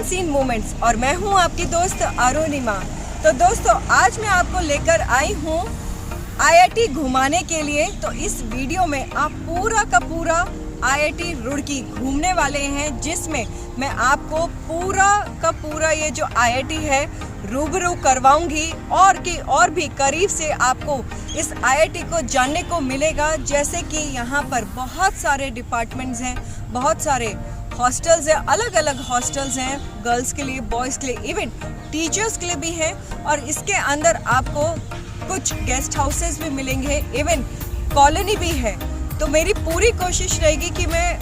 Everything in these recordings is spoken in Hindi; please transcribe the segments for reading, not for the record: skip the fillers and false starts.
अनसीन मोमेंट्स और मैं हूं आपकी दोस्त अरुणिमा। तो दोस्तों आज मैं आपको लेकर आई हूं आईआईटी घुमाने के लिए। तो इस वीडियो में आप पूरा का पूरा आईआईटी रुड़की घूमने वाले हैं, जिसमें मैं आपको पूरा का पूरा ये जो आईआईटी है रूबरू करवाऊंगी और भी करीब से आपको इस आईआईटी को जानने को मिलेगा। जैसे कि यहाँ पर बहुत सारे डिपार्टमेंट्स हैं, बहुत सारे हॉस्टल्स हैं, अलग अलग हॉस्टल्स हैं, गर्ल्स के लिए, बॉयज़ के लिए, इवन टीचर्स के लिए भी हैं। और इसके अंदर आपको कुछ गेस्ट हाउसेस भी मिलेंगे, इवन कॉलोनी भी है। तो मेरी पूरी कोशिश रहेगी कि मैं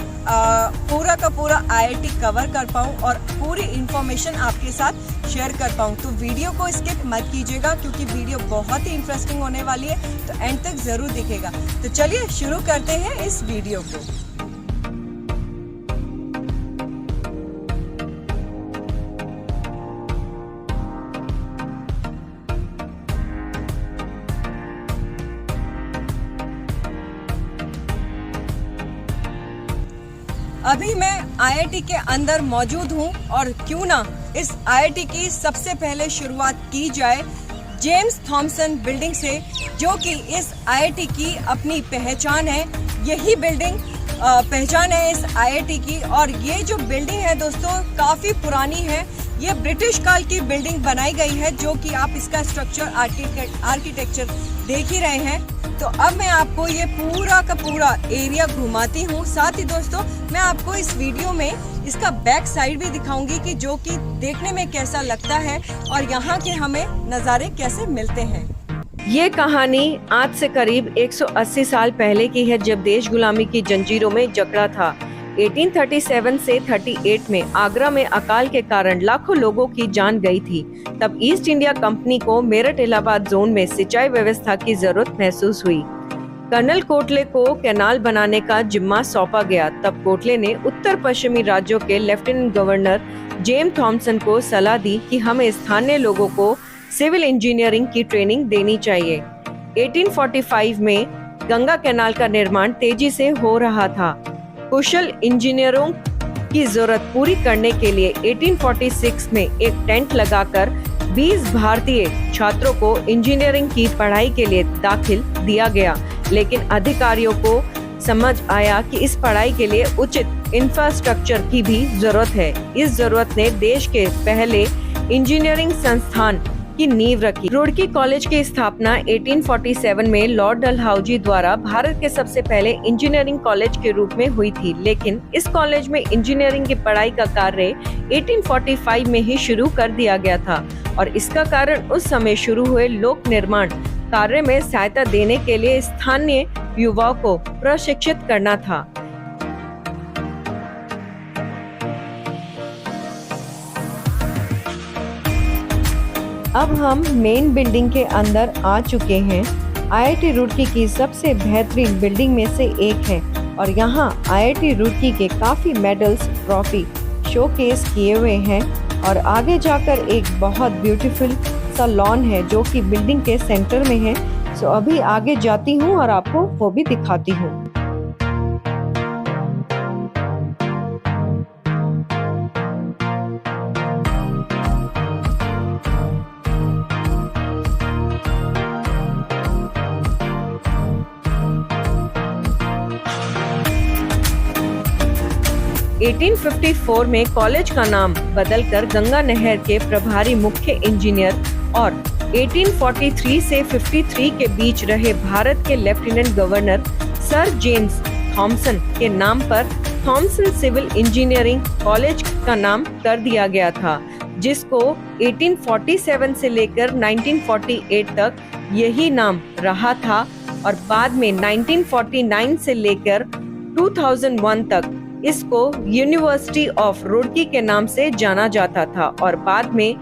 पूरा का पूरा आईआईटी कवर कर पाऊँ और पूरी इन्फॉर्मेशन आपके साथ शेयर कर पाऊँ। तो वीडियो को स्किप मत कीजिएगा, क्योंकि वीडियो बहुत ही इंटरेस्टिंग होने वाली है, तो एंड तक ज़रूर दिखेगा। तो चलिए शुरू करते हैं इस वीडियो को। अभी मैं आईआईटी के अंदर मौजूद हूँ और क्यों ना इस आईआईटी की सबसे पहले शुरुआत की जाए जेम्स थॉमसन बिल्डिंग से, जो कि इस आईआईटी की अपनी पहचान है। यही बिल्डिंग पहचान है इस आईआईटी की। और ये जो बिल्डिंग है दोस्तों काफ़ी पुरानी है। ये ब्रिटिश काल की बिल्डिंग बनाई गई है, जो कि आप इसका स्ट्रक्चर आर्किटेक्चर देख ही रहे हैं। तो अब मैं आपको ये पूरा का पूरा एरिया घुमाती हूँ। साथ ही दोस्तों मैं आपको इस वीडियो में इसका बैक साइड भी दिखाऊंगी कि जो कि देखने में कैसा लगता है और यहाँ के हमें नज़ारे कैसे मिलते हैं। ये कहानी आज से करीब 180 साल पहले की है, जब देश गुलामी की जंजीरों में जकड़ा था। 1837 से 38 में आगरा में अकाल के कारण लाखों लोगों की जान गई थी। तब ईस्ट इंडिया कंपनी को मेरठ इलाहाबाद जोन में सिंचाई व्यवस्था की जरूरत महसूस हुई। कर्नल कोटले को कैनाल बनाने का जिम्मा सौंपा गया। तब कोटले ने उत्तर पश्चिमी राज्यों के लेफ्टिनेंट गवर्नर जेम्स थॉमसन को सलाह दी कि हमें स्थानीय लोगों को सिविल इंजीनियरिंग की ट्रेनिंग देनी चाहिए। 1845 में गंगा कैनाल का निर्माण तेजी से हो रहा था। कुशल इंजीनियरों की जरूरत पूरी करने के लिए 1846 में एक टेंट लगाकर 20 भारतीय छात्रों को इंजीनियरिंग की पढ़ाई के लिए दाखिल दिया गया। लेकिन अधिकारियों को समझ आया कि इस पढ़ाई के लिए उचित इंफ्रास्ट्रक्चर की भी जरूरत है। इस जरूरत ने देश के पहले इंजीनियरिंग संस्थान की नींव रखी। रुड़की कॉलेज की स्थापना 1847 में लॉर्ड डलहौजी द्वारा भारत के सबसे पहले इंजीनियरिंग कॉलेज के रूप में हुई थी। लेकिन इस कॉलेज में इंजीनियरिंग की पढ़ाई का कार्य 1845 में ही शुरू कर दिया गया था और इसका कारण उस समय शुरू हुए लोक निर्माण कार्य में सहायता देने के लिए स्थानीय युवाओं को प्रशिक्षित करना था। अब हम मेन बिल्डिंग के अंदर आ चुके हैं। आईआईटी रुड़की की सबसे बेहतरीन बिल्डिंग में से एक है और यहाँ आईआईटी रुड़की के काफी मेडल्स, ट्रॉफी शोकेस किए हुए हैं। और आगे जाकर एक बहुत ब्यूटीफुल सा लॉन है, जो कि बिल्डिंग के सेंटर में है। सो अभी आगे जाती हूँ और आपको वो भी दिखाती हूँ। – 1854 में कॉलेज का नाम बदलकर गंगा नहर के प्रभारी मुख्य इंजीनियर और 1843 से 53 के बीच रहे भारत के lieutenant governor sir James Thompson के नाम पर थॉमसन सिविल इंजीनियरिंग कॉलेज का नाम कर दिया गया था, जिसको 1847 से लेकर 1948 तक यही नाम रहा था। और बाद में 1949 से लेकर 2001 तक इसको यूनिवर्सिटी ऑफ रुड़की के नाम से जाना जाता था और बाद में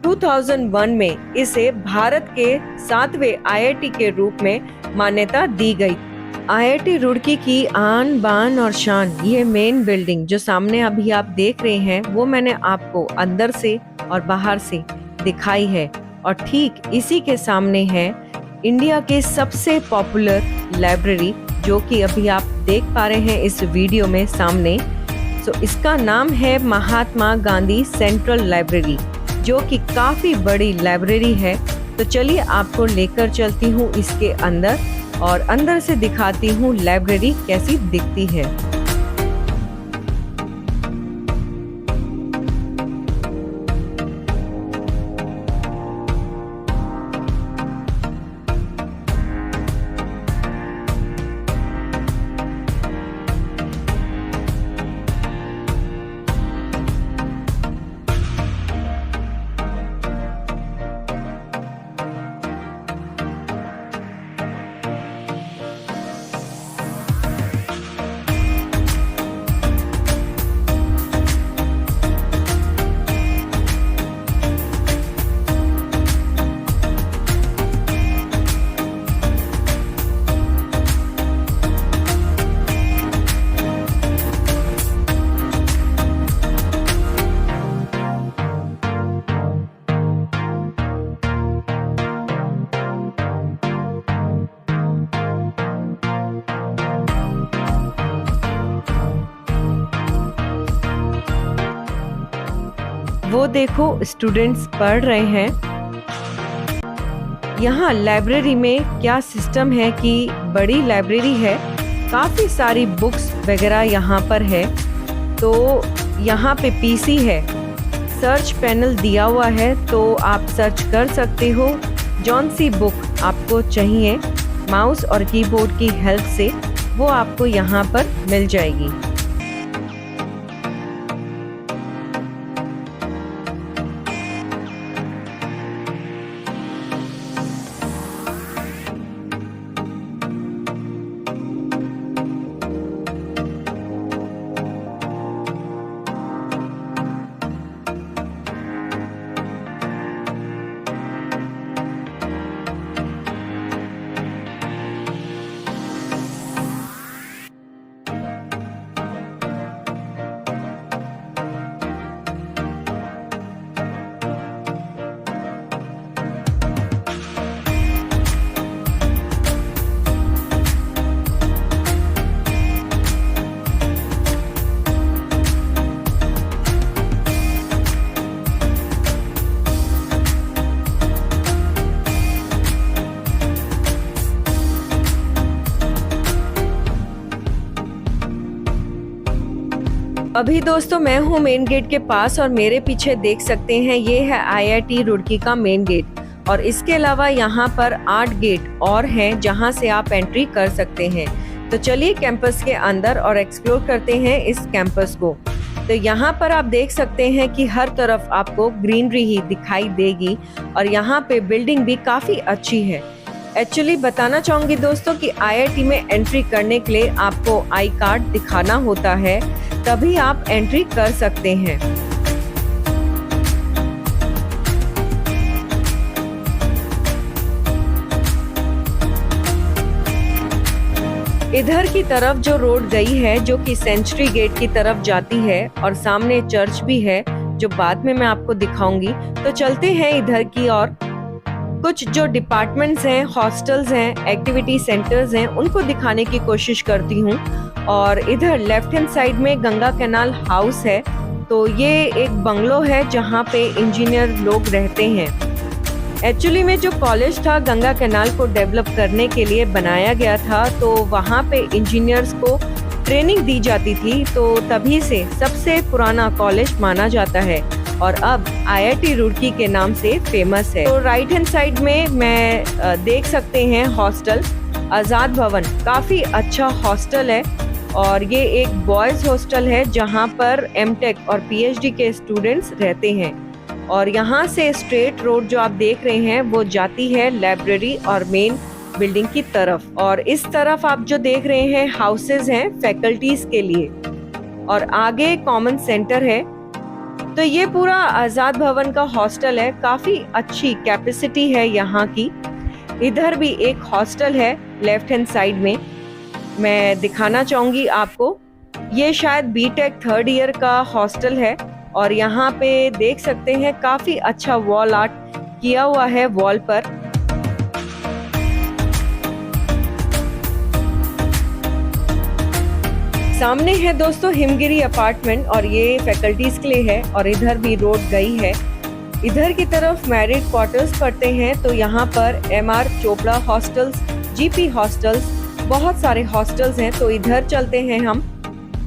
2001 में इसे भारत के 7वें आईआईटी के रूप में मान्यता दी गई। आईआईटी रुड़की की आन बान और शान, ये मेन बिल्डिंग जो सामने अभी आप देख रहे हैं, वो मैंने आपको अंदर से और बाहर से दिखाई है। और ठीक इसी के सामने है इंडिया के सबसे पॉपुलर लाइब्रेरी, जो कि अभी आप देख पा रहे हैं इस वीडियो में सामने। तो इसका नाम है महात्मा गांधी सेंट्रल लाइब्रेरी, जो कि काफी बड़ी लाइब्रेरी है। तो चलिए आपको लेकर चलती हूँ इसके अंदर और अंदर से दिखाती हूँ लाइब्रेरी कैसी दिखती है। वो देखो स्टूडेंट्स पढ़ रहे हैं। यहाँ लाइब्रेरी में क्या सिस्टम है कि बड़ी लाइब्रेरी है, काफ़ी सारी बुक्स वगैरह यहाँ पर है। तो यहाँ पे पीसी है, सर्च पैनल दिया हुआ है, तो आप सर्च कर सकते हो जौन सी बुक आपको चाहिए। माउस और कीबोर्ड की हेल्प से वो आपको यहाँ पर मिल जाएगी। अभी दोस्तों मैं हूँ मेन गेट के पास और मेरे पीछे देख सकते हैं ये है IIT रुड़की का मेन गेट। और इसके अलावा यहाँ पर 8 गेट और हैं जहाँ से आप एंट्री कर सकते हैं। तो चलिए कैंपस के अंदर और एक्सप्लोर करते हैं इस कैंपस को। तो यहाँ पर आप देख सकते हैं कि हर तरफ आपको ग्रीनरी ही दिखाई देगी और यहाँ पे बिल्डिंग भी काफी अच्छी है। एक्चुअली बताना चाहूंगी दोस्तों कि IIT में एंट्री करने के लिए आपको आई कार्ड दिखाना होता है, तभी आप एंट्री कर सकते हैं। इधर की तरफ जो रोड गई है जो कि सेंचुरी गेट की तरफ जाती है और सामने चर्च भी है जो बाद में मैं आपको दिखाऊंगी। तो चलते हैं इधर की और कुछ जो डिपार्टमेंट्स हैं, हॉस्टल्स हैं, एक्टिविटी सेंटर्स हैं, उनको दिखाने की कोशिश करती हूँ। और इधर लेफ्ट हैंड साइड में गंगा कैनाल हाउस है। तो ये एक बंगलो है जहाँ पे इंजीनियर लोग रहते हैं। एक्चुअली में जो कॉलेज था गंगा कैनाल को डेवलप करने के लिए बनाया गया था, तो वहाँ पे इंजीनियर्स को ट्रेनिंग दी जाती थी। तो तभी से सबसे पुराना कॉलेज माना जाता है और अब IIT रुड़की के नाम से फेमस है। तो राइट हैंड साइड में मैं देख सकते हैं हॉस्टल आजाद भवन, काफी अच्छा हॉस्टल है और ये एक बॉयज हॉस्टल है जहाँ पर MTech और PhD के स्टूडेंट्स रहते हैं। और यहाँ से स्ट्रेट रोड जो आप देख रहे हैं वो जाती है लाइब्रेरी और मेन बिल्डिंग की तरफ। और इस तरफ आप जो देख रहे हैं हाउसेज हैं फैकल्टीज के लिए और आगे कॉमन सेंटर है। तो ये पूरा आजाद भवन का हॉस्टल है, काफी अच्छी कैपेसिटी है यहाँ की। इधर भी एक हॉस्टल है लेफ्ट हैंड साइड में, मैं दिखाना चाहूंगी आपको। ये शायद BTech 3rd ईयर का हॉस्टल है और यहाँ पे देख सकते हैं काफी अच्छा वॉल आर्ट किया हुआ है वॉल पर। सामने है दोस्तों हिमगिरी अपार्टमेंट और ये फैकल्टीज के लिए है और इधर भी रोड गई है। इधर की तरफ मैरिड क्वार्टर्स पड़ते हैं, तो यहाँ पर MR Chopra hostels, GP hostels, बहुत सारे हॉस्टल्स हैं, तो इधर चलते हैं हम।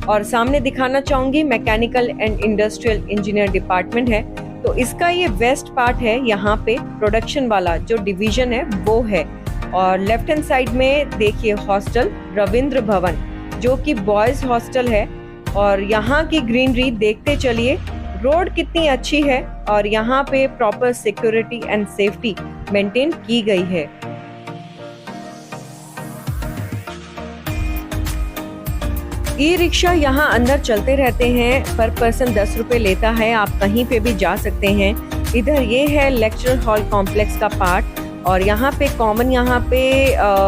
और सामने दिखाना चाहूँगी mechanical and industrial engineer department है, तो इसका ये वेस्ट पार्ट है। यहाँ पे प्रोडक्शन वाला जो डिवीजन है वो है। और लेफ्ट हैंड साइड में देखिए हॉस्टल रविंद्र भवन जो कि बॉयज हॉस्टल है। और यहाँ की ग्रीनरी देखते चलिए, रोड कितनी अच्छी है और यहाँ पे proper security and safety maintain की गई है। ई रिक्शा यहाँ अंदर चलते रहते हैं, पर पर्सन 10 रुपए लेता है, आप कहीं पे भी जा सकते हैं। इधर ये है लेक्चर हॉल कॉम्प्लेक्स का पार्ट और यहाँ पे कॉमन यहाँ पे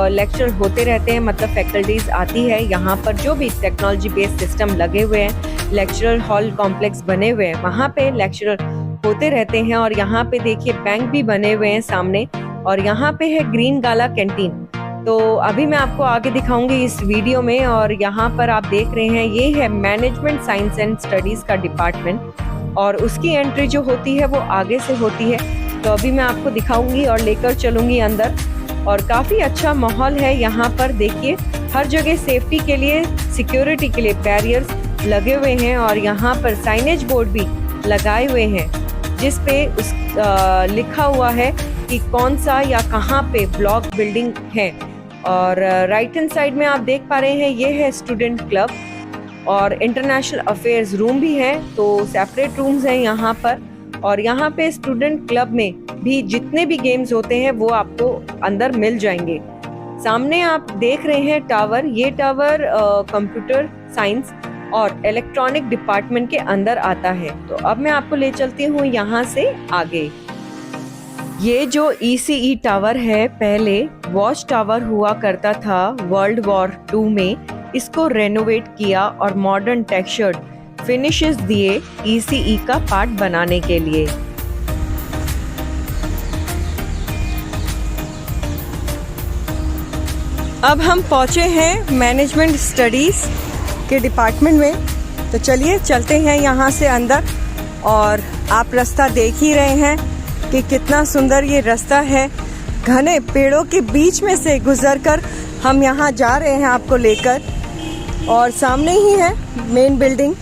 लेक्चर होते रहते हैं, मतलब फैकल्टीज आती है यहाँ पर। जो भी टेक्नोलॉजी बेस्ड सिस्टम लगे हुए हैं, लेक्चर हॉल कॉम्प्लेक्स बने हुए हैं, वहाँ पे लेक्चर होते रहते हैं। और यहाँ पे देखिए बैंक भी बने हुए हैं सामने और यहाँ पे है ग्रीन गाला कैंटीन। तो अभी मैं आपको आगे दिखाऊंगी इस वीडियो में। और यहाँ पर आप देख रहे हैं ये है मैनेजमेंट साइंस एंड स्टडीज का डिपार्टमेंट और उसकी एंट्री जो होती है वो आगे से होती है। तो अभी मैं आपको दिखाऊंगी और लेकर चलूंगी अंदर। और काफ़ी अच्छा माहौल है यहाँ पर, देखिए हर जगह सेफ्टी के लिए, सिक्योरिटी के लिए बैरियर्स लगे हुए हैं और यहाँ पर साइनेज बोर्ड भी लगाए हुए हैं जिस पे लिखा हुआ है कि कौन सा या कहाँ पे ब्लॉक बिल्डिंग है। और राइट हैंड साइड में आप देख पा रहे हैं ये है स्टूडेंट क्लब और इंटरनेशनल अफेयर्स रूम भी है, तो सेपरेट रूम्स हैं यहाँ पर। और यहाँ पे स्टूडेंट क्लब में भी जितने भी गेम्स होते हैं वो आपको अंदर मिल जाएंगे। सामने आप देख रहे हैं टावर, ये टावर कंप्यूटर साइंस और इलेक्ट्रॉनिक डिपार्टमेंट के अंदर आता है। तो अब मैं आपको ले चलती हूँ यहाँ से आगे। ये जो ECE टावर है पहले वॉच टावर हुआ करता था वर्ल्ड वॉर 2 में, इसको रेनोवेट किया और मॉडर्न टेक्सचर्ड फिनिशेस दिए ECE का पार्ट बनाने के लिए। अब हम पहुंचे हैं मैनेजमेंट स्टडीज के डिपार्टमेंट में, तो चलिए चलते हैं यहाँ से अंदर। और आप रास्ता देख ही रहे हैं कि कितना सुंदर ये रास्ता है, घने पेड़ों के बीच में से गुजरकर हम यहाँ जा रहे हैं आपको लेकर। और सामने ही है मेन बिल्डिंग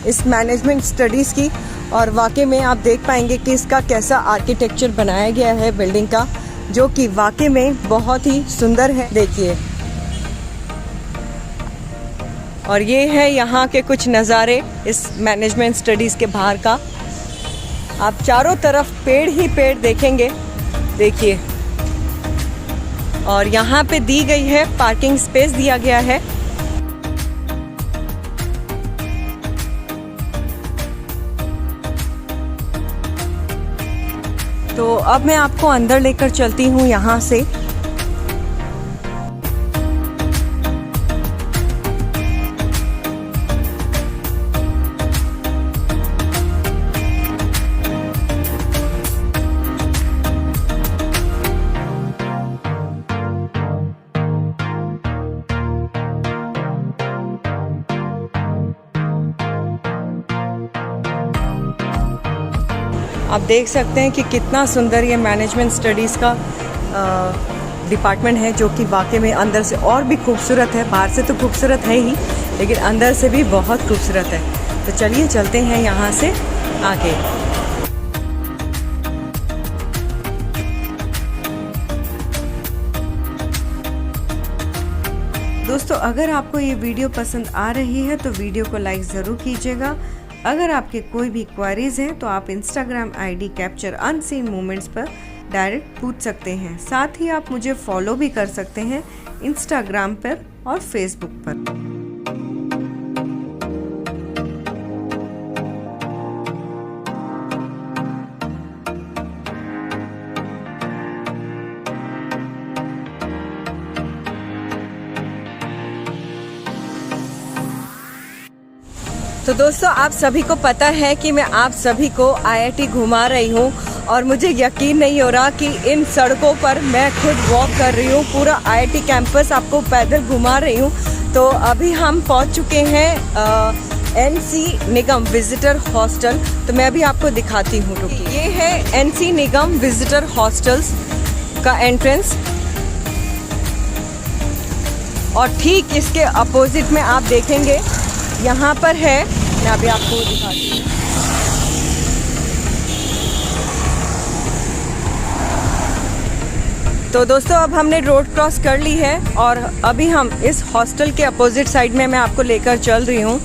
इस मैनेजमेंट स्टडीज़ की और वाकई में आप देख पाएंगे कि इसका कैसा आर्किटेक्चर बनाया गया है बिल्डिंग का, जो कि वाकई में बहुत ही सुंदर है। देखिए, और ये है यहाँ के कुछ नज़ारे इस मैनेजमेंट स्टडीज़ के बाहर का। आप चारों तरफ पेड़ ही पेड़ देखेंगे, देखिए। और यहाँ पे दी गई है पार्किंग स्पेस दिया गया है। तो अब मैं आपको अंदर लेकर चलती हूँ यहाँ से। आप देख सकते हैं कि कितना सुंदर ये मैनेजमेंट स्टडीज़ का डिपार्टमेंट है, जो कि वाकई में अंदर से और भी खूबसूरत है। बाहर से तो खूबसूरत है ही, लेकिन अंदर से भी बहुत खूबसूरत है। तो चलिए चलते हैं यहाँ से आगे। दोस्तों, अगर आपको ये वीडियो पसंद आ रही है तो वीडियो को लाइक ज़रूर कीजिएगा। अगर आपके कोई भी क्वेरीज हैं तो आप Instagram ID capture unseen moments पर डायरेक्ट पूछ सकते हैं। साथ ही आप मुझे फॉलो भी कर सकते हैं इंस्टाग्राम पर और फेसबुक पर। तो दोस्तों, आप सभी को पता है कि मैं आप सभी को IIT घुमा रही हूँ और मुझे यकीन नहीं हो रहा कि इन सड़कों पर मैं खुद वॉक कर रही हूँ। पूरा IIT कैंपस आपको पैदल घुमा रही हूँ, तो अभी हम पहुंच चुके हैं एनसी निगम विजिटर हॉस्टल। तो मैं अभी आपको दिखाती हूँ, रुकिए। ये है एनसी निगम विजिटर हॉस्टल्स का एंट्रेंस, और ठीक इसके अपोजिट में आप देखेंगे यहाँ पर है, मैं अभी आपको दिखाती हूँ। तो दोस्तों अब हमने रोड क्रॉस कर ली है और अभी हम इस हॉस्टल के अपोजिट साइड में मैं आपको लेकर चल रही हूँ।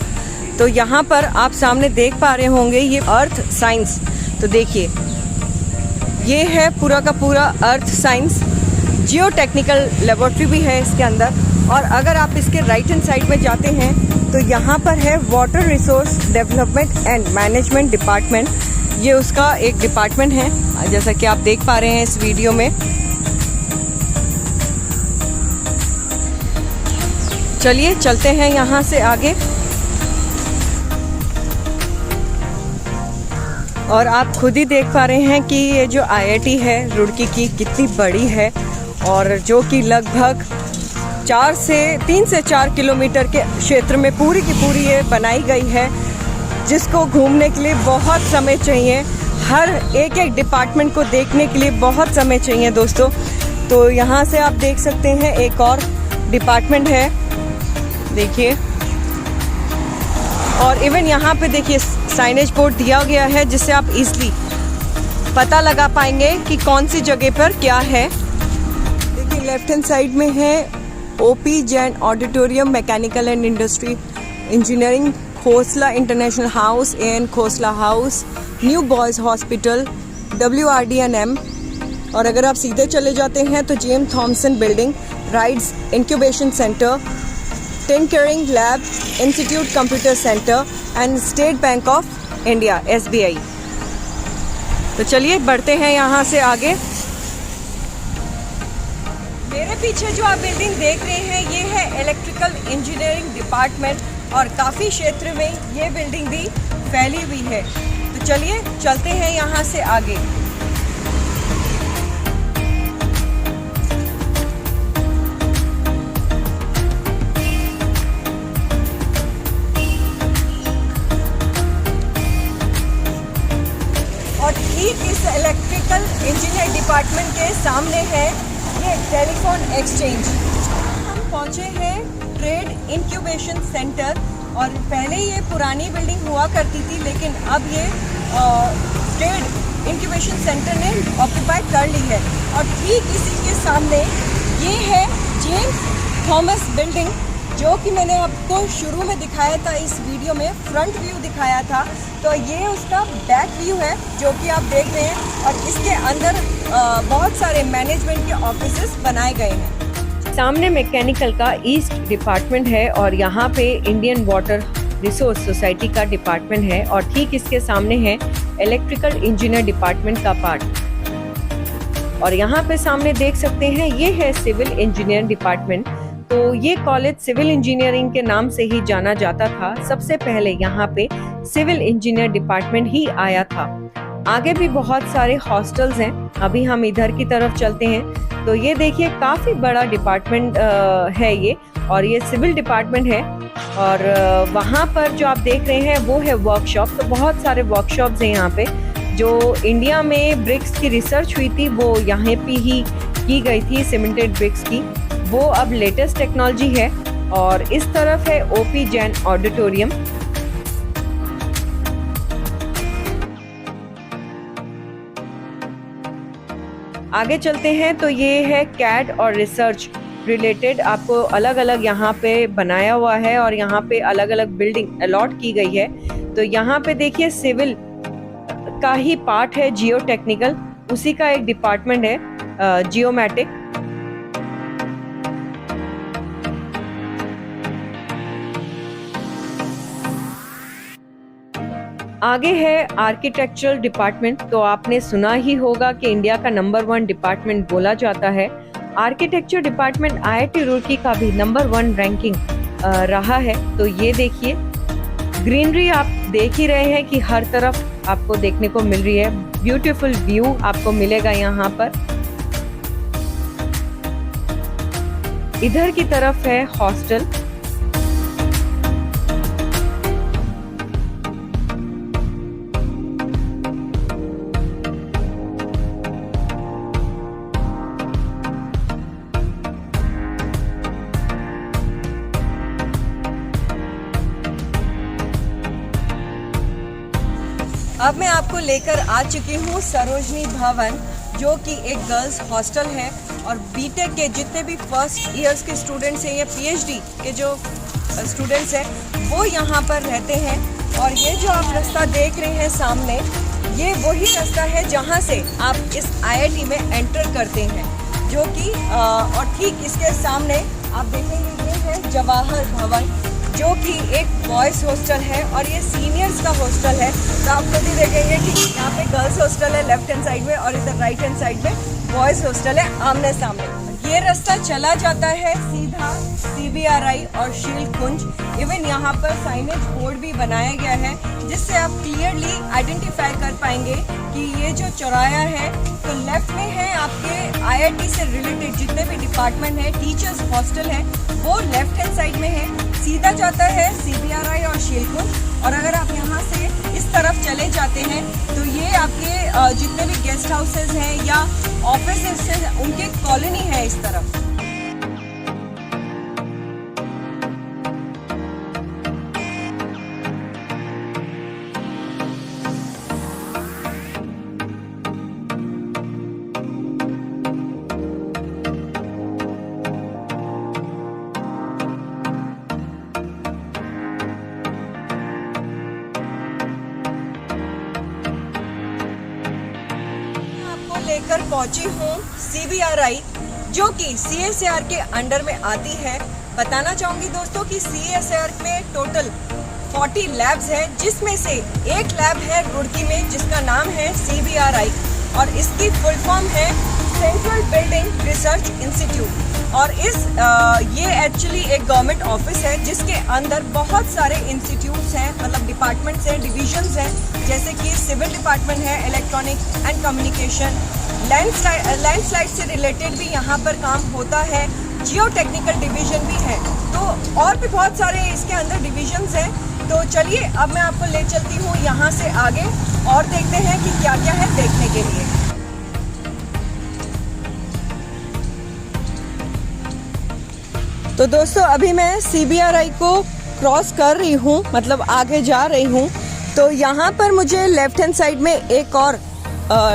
तो यहाँ पर आप सामने देख पा रहे होंगे ये अर्थ साइंस। तो देखिए ये है पूरा का पूरा अर्थ साइंस, जियो टेक्निकल लेबोरेटरी भी है इसके अंदर। और अगर आप इसके राइट हैंड साइड में जाते हैं तो यहाँ पर है water resource development and management department. ये उसका एक डिपार्टमेंट है, जैसा कि आप देख पा रहे हैं इस वीडियो में। चलिए चलते हैं यहाँ से आगे। और आप खुद ही देख पा रहे हैं कि ये जो आईआईटी है रुड़की की कितनी बड़ी है, और जो कि लगभग 3 से 4 किलोमीटर के क्षेत्र में पूरी की पूरी ये बनाई गई है, जिसको घूमने के लिए बहुत समय चाहिए। हर एक डिपार्टमेंट को देखने के लिए बहुत समय चाहिए दोस्तों। तो यहाँ से आप देख सकते हैं एक और डिपार्टमेंट है, देखिए। और इवन यहाँ पे देखिए साइनेज बोर्ड दिया गया है, जिससे आप इजीली पता लगा पाएंगे कि कौन सी जगह पर क्या है। देखिए लेफ्ट हैंड साइड में है OP Jain auditorium, mechanical and industry engineering, Khosla international house, N Khosla house, new boys hospital, WRDNM। और अगर आप सीधे चले जाते हैं तो James Thomson building, rides incubation centre, tinkering lab, institute computer centre and State Bank of India SBI। तो चलिए बढ़ते हैं यहाँ से आगे। मेरे पीछे जो आप बिल्डिंग देख रहे हैं ये है इलेक्ट्रिकल इंजीनियरिंग डिपार्टमेंट, और काफ़ी क्षेत्र में ये बिल्डिंग भी फैली हुई है। तो चलिए चलते हैं यहाँ से आगे। और ठीक इस इलेक्ट्रिकल इंजीनियर डिपार्टमेंट के सामने है ये टेलीफोन एक्सचेंज। हम पहुंचे हैं ट्रेड इंक्यूबेशन सेंटर, और पहले ये पुरानी बिल्डिंग हुआ करती थी, लेकिन अब ये ट्रेड इंक्यूबेशन सेंटर ने ऑक्यूपाई कर ली है। और ठीक इसी के सामने ये है जेम्स थॉमस बिल्डिंग, जो कि मैंने आपको शुरू में दिखाया था इस वीडियो में, फ्रंट व्यू दिखाया था। तो ये उसका बैक व्यू है जो कि आप देख रहे हैं, और इसके अंदर बहुत सारे मैनेजमेंट के ऑफिसेस बनाए गए हैं। सामने मैकेनिकल का ईस्ट डिपार्टमेंट है, और यहाँ पे इंडियन वाटर रिसोर्स सोसाइटी का डिपार्टमेंट है, और ठीक इसके सामने है इलेक्ट्रिकल इंजीनियर डिपार्टमेंट का पार्ट। और यहाँ पे सामने देख सकते हैं ये है सिविल इंजीनियर डिपार्टमेंट। तो ये कॉलेज सिविल इंजीनियरिंग के नाम से ही जाना जाता था। सबसे पहले यहाँ पे सिविल इंजीनियर डिपार्टमेंट ही आया था। आगे भी बहुत सारे हॉस्टल्स हैं। अभी हम इधर की तरफ चलते हैं। तो ये देखिए काफी बड़ा डिपार्टमेंट है ये, और ये सिविल डिपार्टमेंट है। और वहाँ पर जो आप देख रहे हैं वो है वर्कशॉप। तो बहुत सारे वर्कशॉप्स हैं यहाँ पे। जो इंडिया में ब्रिक्स की रिसर्च हुई थी वो यहाँ पे ही की गई थी, सीमेंटेड ब्रिक्स की। वो अब लेटेस्ट टेक्नोलॉजी है। और इस तरफ है ओपी जैन ऑडिटोरियम। आगे चलते हैं तो ये है कैड और रिसर्च रिलेटेड, आपको अलग अलग यहाँ पे बनाया हुआ है, और यहाँ पे अलग अलग बिल्डिंग अलॉट की गई है। तो यहाँ पे देखिए सिविल का ही पार्ट है जियो टेक्निकल, उसी का एक डिपार्टमेंट है जियोमैटिक। आगे है आर्किटेक्चरल डिपार्टमेंट। तो आपने सुना ही होगा कि इंडिया का नंबर 1 डिपार्टमेंट बोला जाता है। आर्किटेक्चर डिपार्टमेंट IIT रुड़की का भी नंबर 1 रैंकिंग रहा है। तो ये देखिए ग्रीनरी आप देख ही रहे हैं कि हर तरफ आपको देखने को मिल रही है। ब्यूटीफुल व्यू आपको मिलेगा यहाँ पर। इधर की तरफ है हॉस्टल, अब मैं आपको लेकर आ चुकी हूँ सरोजनी भवन, जो कि एक गर्ल्स हॉस्टल है और बीटेक के जितने भी फर्स्ट ईयर्स के स्टूडेंट्स हैं या पीएचडी के जो स्टूडेंट्स हैं वो यहाँ पर रहते हैं। और ये जो आप रास्ता देख रहे हैं सामने, ये वही रास्ता है जहाँ से आप इस आईआईटी में एंटर करते हैं, जो कि और ठीक इसके सामने आप देखेंगे ये है जवाहर भवन, जो कि एक बॉयज़ हॉस्टल है और ये सीनियर्स का हॉस्टल है। तो आप खुद ही देखेंगे कि यहाँ पे गर्ल्स हॉस्टल है लेफ्ट हैंड साइड में और इधर राइट हैंड साइड में बॉयज़ हॉस्टल है आमने सामने। ये रास्ता चला जाता है सीधा सीबीआरआई और शील कुंज। इवन यहाँ पर साइनेज बोर्ड भी बनाया गया है जिससे आप क्लियरली आइडेंटिफाई कर पाएंगे कि ये जो चौराहा है तो लेफ्ट में है आपके आईआईटी से रिलेटेड जितने भी डिपार्टमेंट है, टीचर्स हॉस्टल है, वो लेफ्ट हैंड साइड में है। सीधा जाता है सीबीआरआई और शील कुंज। और अगर आप यहाँ से इस तरफ चले जाते हैं तो ये आपके जितने भी गेस्ट हाउसेज हैं या ऑफिसेज हैं उनके कॉलोनी है इस तरफ। लेकर पहुंची हूँ सीबीआरआई, जो कि सीएसआर के अंडर में आती है। बताना चाहूंगी दोस्तों कि सीएसआर में टोटल 40 लैब्स हैं, जिसमें से एक लैब है रुड़की में जिसका नाम है सीबीआरआई और इसकी फुल फॉर्म है सेंट्रल बिल्डिंग रिसर्च इंस्टीट्यूट। और ये एक्चुअली एक गवर्नमेंट ऑफिस है जिसके अंदर बहुत सारे इंस्टीट्यूट्स हैं, मतलब डिपार्टमेंट्स हैं, डिविजन्स हैं, जैसे कि सिविल डिपार्टमेंट है, इलेक्ट्रॉनिक्स एंड कम्युनिकेशन, लैंडस्लाइड से रिलेटेड भी यहाँ पर काम होता है, जियो टेक्निकल डिवीजन भी है, तो और भी बहुत सारे इसके अंदर डिविजन्स हैं। तो चलिए अब मैं आपको ले चलती हूँ यहाँ से आगे और देखते हैं कि क्या क्या है देखने के लिए। तो दोस्तों अभी मैं सीबीआरआई को क्रॉस कर रही हूँ, मतलब आगे जा रही हूँ। तो यहाँ पर मुझे लेफ्ट हैंड साइड में एक और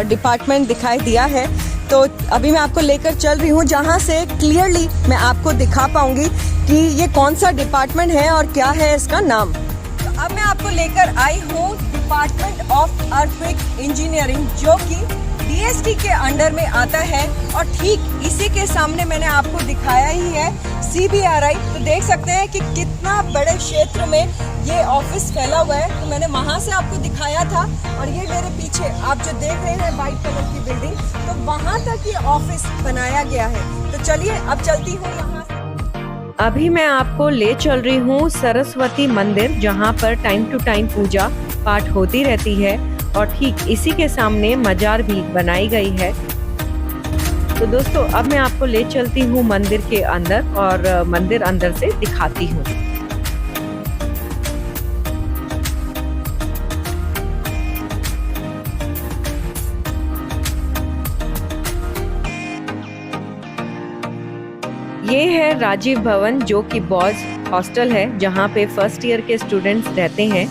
डिपार्टमेंट दिखाई दिया है, तो अभी मैं आपको लेकर चल रही हूँ जहाँ से क्लियरली मैं आपको दिखा पाऊंगी कि ये कौन सा डिपार्टमेंट है और क्या है इसका नाम। तो अब मैं आपको लेकर आई हूँ डिपार्टमेंट ऑफ अर्थक्वेक इंजीनियरिंग, जो कि डीएसटी के अंडर में आता है और ठीक इसी के सामने मैंने आपको दिखाया ही है सीबीआरआई। तो देख सकते हैं कि कितना बड़े क्षेत्र में ये ऑफिस फैला हुआ है। तो मैंने वहां से आपको दिखाया था और ये मेरे पीछे आप जो देख रहे हैं वाइट कलर की बिल्डिंग, तो वहां तक ये ऑफिस बनाया गया है। तो चलिए अब चलती हूँ यहाँ से। अभी मैं आपको ले चल रही हूँ सरस्वती मंदिर, जहाँ पर टाइम टू टाइम पूजा पाठ होती रहती है और ठीक इसी के सामने मजार भी बनाई गई है। तो दोस्तों अब मैं आपको ले चलती हूँ मंदिर के अंदर और मंदिर अंदर से दिखाती हूँ। ये है राजीव भवन, जो कि बॉयज हॉस्टल है जहाँ पे फर्स्ट ईयर के स्टूडेंट्स रहते हैं।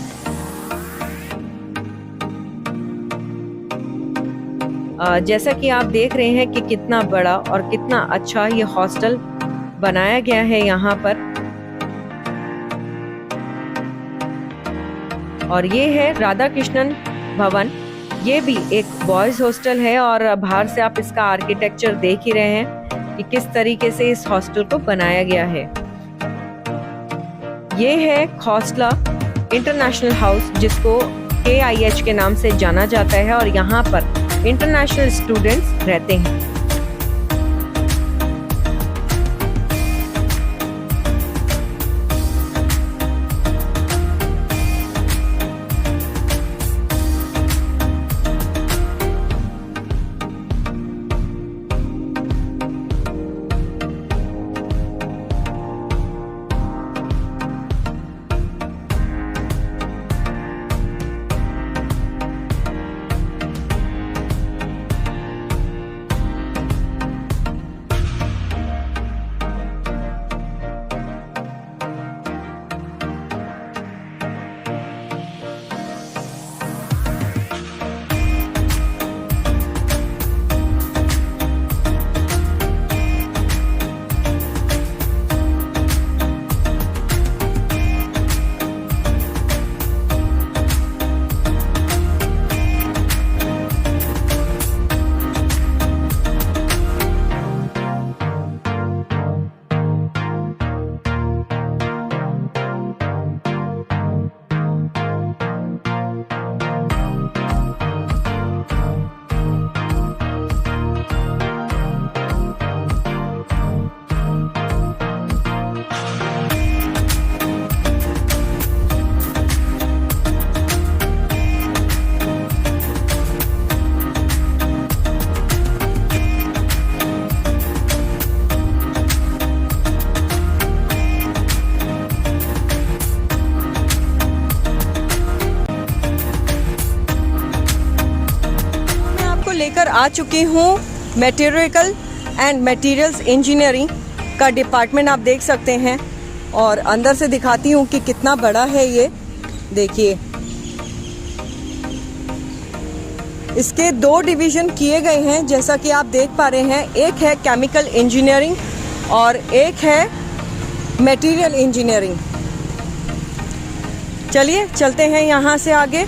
जैसा कि आप देख रहे हैं कि कितना बड़ा और कितना अच्छा ये हॉस्टल बनाया गया है यहाँ पर। और ये है राधा कृष्णन भवन, ये भी एक बॉयज हॉस्टल है और बाहर से आप इसका आर्किटेक्चर देख ही रहे हैं कि किस तरीके से इस हॉस्टल को बनाया गया है। ये है खौसला इंटरनेशनल हाउस, जिसको KIH के नाम से जाना जाता है और यहाँ पर इंटरनेशनल स्टूडेंट्स रहते हैं। आ चुकी हूँ मैटेरियल एंड मटेरियल्स इंजीनियरिंग का डिपार्टमेंट आप देख सकते हैं, और अंदर से दिखाती हूँ कि कितना बड़ा है ये। देखिए, इसके 2 डिवीज़न किए गए हैं जैसा कि आप देख पा रहे हैं। एक है केमिकल इंजीनियरिंग और एक है मटेरियल इंजीनियरिंग। चलिए चलते हैं यहाँ से आगे।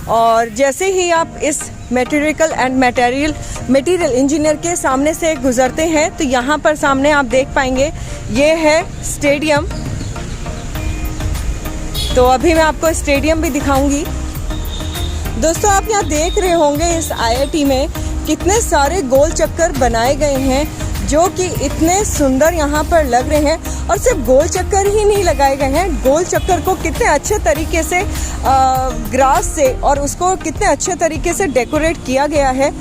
और जैसे ही आप इस मटेरियल एंड मटेरियल इंजीनियर के सामने से गुजरते हैं तो यहाँ पर सामने आप देख पाएंगे ये है स्टेडियम। तो अभी मैं आपको स्टेडियम भी दिखाऊंगी। दोस्तों, आप यहाँ देख रहे होंगे इस IIT में कितने सारे गोल चक्कर बनाए गए हैं जो कि इतने सुंदर यहाँ पर लग रहे हैं। और सिर्फ गोल चक्कर ही नहीं लगाए गए हैं, गोल चक्कर को कितने अच्छे तरीके से ग्रास से और उसको कितने अच्छे तरीके से डेकोरेट किया गया है।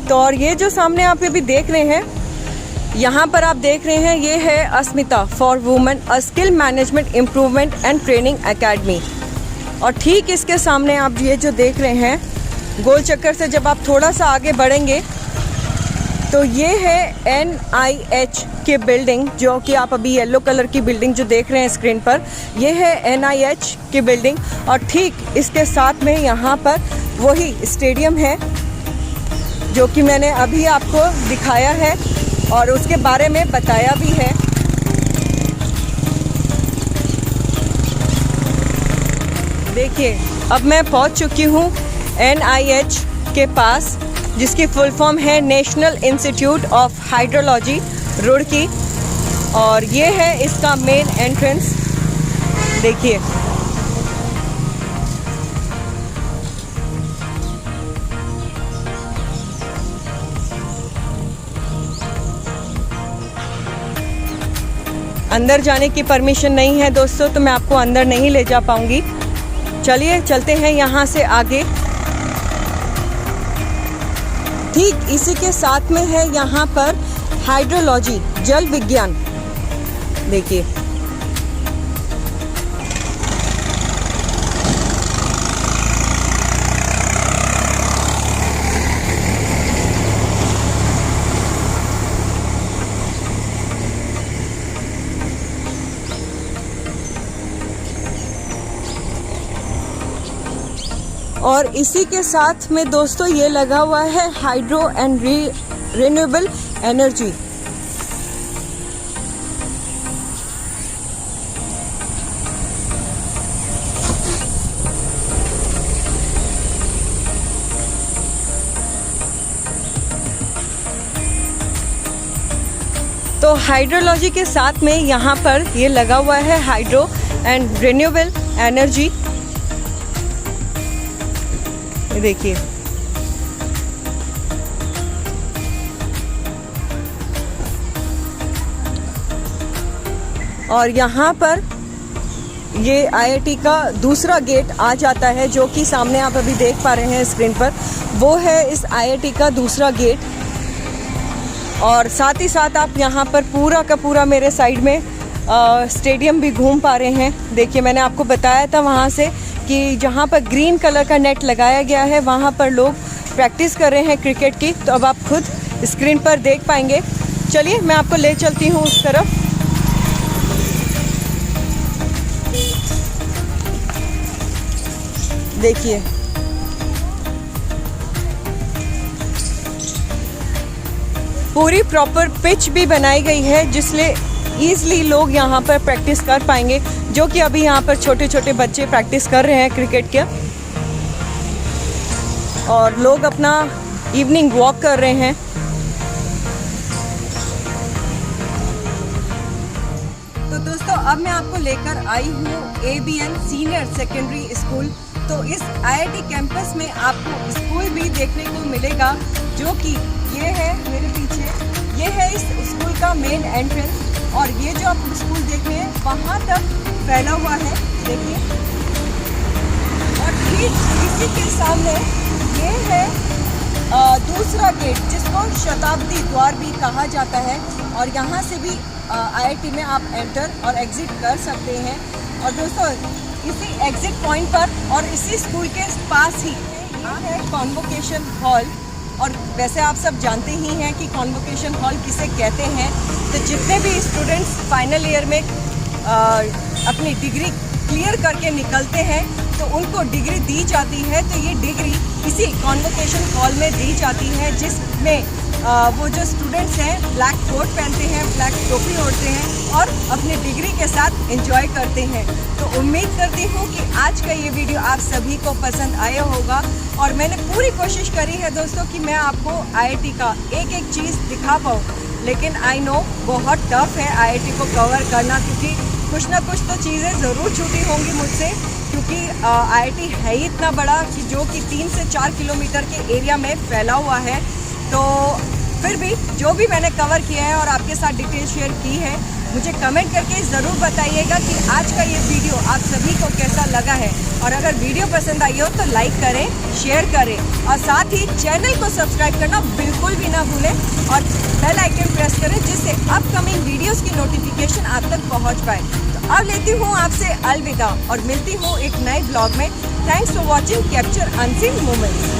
तो और ये जो सामने आप अभी देख रहे हैं, यहाँ पर आप देख रहे हैं, ये है Asmita for women a skill management improvement and training academy. और ठीक इसके सामने आप ये जो देख रहे हैं, गोल चक्कर से जब आप थोड़ा सा आगे बढ़ेंगे तो ये है NIH की बिल्डिंग, जो कि आप अभी येलो कलर की बिल्डिंग जो देख रहे हैं स्क्रीन पर, ये है NIH की बिल्डिंग। और ठीक इसके साथ में यहाँ पर वही स्टेडियम है जो कि मैंने अभी आपको दिखाया है और उसके बारे में बताया भी है। देखिए, अब मैं पहुँच चुकी हूँ NIH के पास, जिसकी फुल फॉर्म है national institute of hydrology Roorkee. और ये है इसका मेन एंट्रेंस। देखिए, अंदर जाने की परमिशन नहीं है दोस्तों, तो मैं आपको अंदर नहीं ले जा पाऊंगी। चलिए चलते हैं यहाँ से आगे। ठीक इसी के साथ में है यहाँ पर हाइड्रोलॉजी, जल विज्ञान। देखिए, और इसी के साथ में दोस्तों ये लगा हुआ है हाइड्रो एंड रिन्यूएबल एनर्जी। तो हाइड्रोलॉजी के साथ में यहाँ पर ये लगा हुआ है हाइड्रो एंड रिन्यूएबल एनर्जी। देखिए, और यहाँ पर ये IIT का दूसरा गेट आ जाता है, जो कि सामने आप अभी देख पा रहे हैं स्क्रीन पर, वो है इस IIT का दूसरा गेट। और साथ ही साथ आप यहाँ पर पूरा का पूरा मेरे साइड में स्टेडियम भी घूम पा रहे हैं। देखिए, मैंने आपको बताया था वहाँ से कि जहाँ पर ग्रीन कलर का नेट लगाया गया है वहाँ पर लोग प्रैक्टिस कर रहे हैं क्रिकेट की। तो अब आप खुद स्क्रीन पर देख पाएंगे। चलिए मैं आपको ले चलती हूँ उस तरफ। देखिए, पूरी प्रॉपर पिच भी बनाई गई है, जिसलिए ईज़िली लोग यहाँ पर प्रैक्टिस कर पाएंगे, जो कि अभी यहाँ पर छोटे छोटे बच्चे प्रैक्टिस कर रहे हैं क्रिकेट के, और लोग अपना इवनिंग वॉक कर रहे हैं। तो दोस्तों, अब मैं आपको लेकर आई हूँ ABN सीनियर सेकेंडरी स्कूल। तो इस IIT कैंपस में आपको स्कूल भी देखने को मिलेगा, जो कि ये है मेरे पीछे, ये है इस स्कूल का मेन एंट्रेंस। और ये जो आप स्कूल देख रहे हैं वहाँ तक फैला हुआ है, देखिए। और ठीक इसी के सामने ये है दूसरा गेट, जिसको शताब्दी द्वार भी कहा जाता है। और यहाँ से भी IIT में आप एंटर और एग्ज़िट कर सकते हैं। और दोस्तों, इसी एग्ज़िट पॉइंट पर और इसी स्कूल के पास ही ये है कॉन्वोकेशन हॉल, और वैसे आप सब जानते ही हैं कि कॉन्वोकेशन हॉल किसे कहते हैं। तो जितने भी स्टूडेंट्स फाइनल ईयर में अपनी डिग्री क्लियर करके निकलते हैं तो उनको डिग्री दी जाती है। तो ये डिग्री इसी कॉन्वोकेशन हॉल में दी जाती है, जिसमें वो जो स्टूडेंट्स हैं ब्लैक कोट पहनते हैं, ब्लैक टोपी ओढ़ते हैं और अपनी डिग्री के साथ एंजॉय करते हैं। तो उम्मीद करती हूँ कि आज का ये वीडियो आप सभी को पसंद आया होगा और मैंने पूरी कोशिश करी है दोस्तों कि मैं आपको IIT का एक एक चीज़ दिखा पाऊँ। लेकिन आई नो बहुत टफ है IIT को कवर करना, क्योंकि कुछ ना कुछ तो चीज़ें ज़रूर छूटी होंगी मुझसे, क्योंकि IIT है ही इतना बड़ा कि जो कि 3 से 4 किलोमीटर के एरिया में फैला हुआ है। तो फिर भी जो भी मैंने कवर किया है और आपके साथ डिटेल शेयर की है, मुझे कमेंट करके ज़रूर बताइएगा कि आज का ये वीडियो आप सभी को कैसा लगा है। और अगर वीडियो पसंद आई हो तो लाइक करें, शेयर करें और साथ ही चैनल को सब्सक्राइब करना बिल्कुल भी ना भूलें और बेल आइकन प्रेस करें, जिससे अपकमिंग वीडियोस की नोटिफिकेशन आप तक पहुंच पाए। तो अब लेती हूँ आपसे अलविदा और मिलती हूँ एक नए ब्लॉग में। Thanks for watching capture unseen moments.